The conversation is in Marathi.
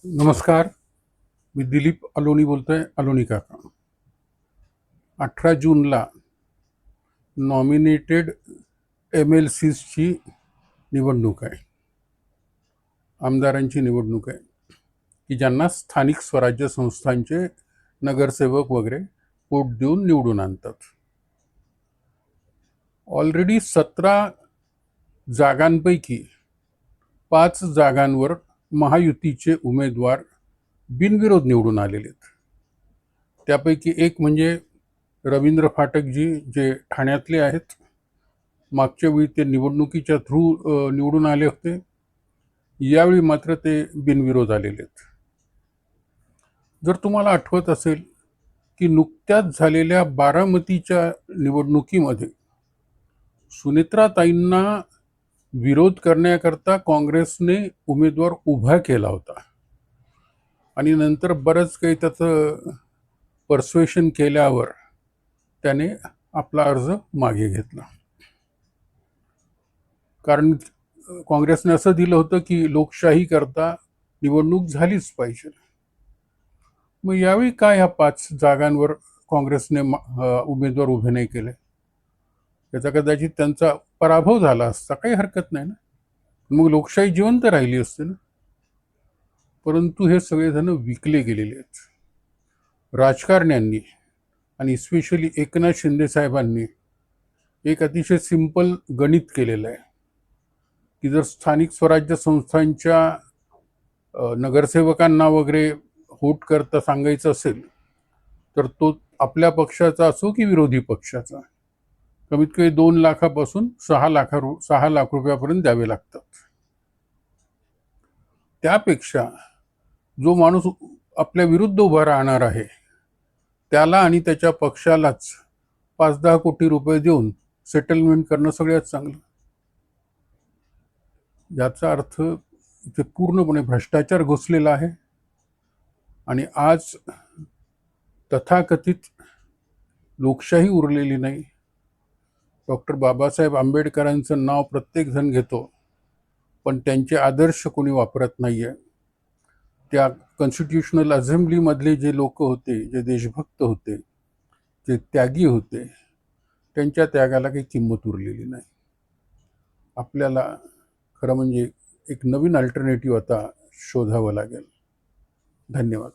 नमस्कार. मी दिलीप अलोनी बोलतोय, अलोनी काका. 18 जूनला नॉमिनेटेड MLCची निवडणूक आहे, आमदारांची निवडणूक आहे, की ज्यांना स्थानिक स्वराज्य संस्थांचे नगरसेवक वगैरे वोट देऊन निवडून आणतात. ऑलरेडी 17 जागांपैकी 5 जागांवर महायुतीचे उमेदवार बिनविरोध निवडून आलेले आहेत. त्यापैकी एक म्हणजे रवींद्र फाटकजी, जे ठाण्यातले आहेत. मागच्या वेळी ते निवडणुकीच्या थ्रू निवडून आले होते. यावेळी मात्र ते बिनविरोध आलेले आहेत. जर तुम्हाला आठवत असेल की नुकत्याच झालेल्या बारामतीच्या निवडणुकीमध्ये सुनेत्राताईंना विरोध करण्याकरता काँग्रेसने उमेदवार उभा केला होता आणि नंतर बरंच काही त्याचं पर्स्वेशन केल्यावर त्याने आपला अर्ज मागे घेतला. कारण काँग्रेसने असं दिलं होतं की लोकशाही करता निवडणूक झालीच पाहिजे. मग यावेळी काय ह्या 5 जागांवर काँग्रेसने उमेदवार उभे नाही केले? त्याचा कदाचित त्यांचा पराभव झाला असता, काही हरकत नाही ना, मग लोकशाही जिवंत राहिली असते ना. परंतु हे सगळेजण विकले गेलेले आहेत. राजकारण्यांनी आणि स्पेशली एकनाथ शिंदे साहेबांनी एक अतिशय सिंपल गणित केलेलं आहे की जर स्थानिक स्वराज्य संस्थांच्या नगरसेवकांना वगैरे वोट करता सांगायचं असेल तर तो आपल्या पक्षाचा असो की विरोधी पक्षाचा, कमीत कमी 2 लाखापासून 6 लाख रुपयापर्यंत द्यावे लागतात. त्यापेक्षा जो माणूस आपल्या विरुद्ध उभा राहणार आहे त्याला आणि त्याच्या पक्षालाच 5-10 कोटी रुपये देऊन सेटलमेंट करणं सगळ्यात चांगलं. याचा अर्थ इथे पूर्णपणे भ्रष्टाचार घुसलेला आहे आणि आज तथाकथित लोकशाही उरलेली नाही. डॉक्टर बाबासाहेब आंबेडकरांचं नाव प्रत्येक जण घेतो, पण त्यांचे आदर्श कोणी वापरत नाहीये. त्या कॉन्स्टिट्यूशनल असेंब्लीमधले जे लोक होते, जे देशभक्त होते, जे त्यागी होते, त्यांच्या त्यागाला काही किंमत उरलेली नाही. आपल्याला खरं म्हणजे एक नवीन अल्टरनेटिव्ह आता शोधावं लागेल. धन्यवाद.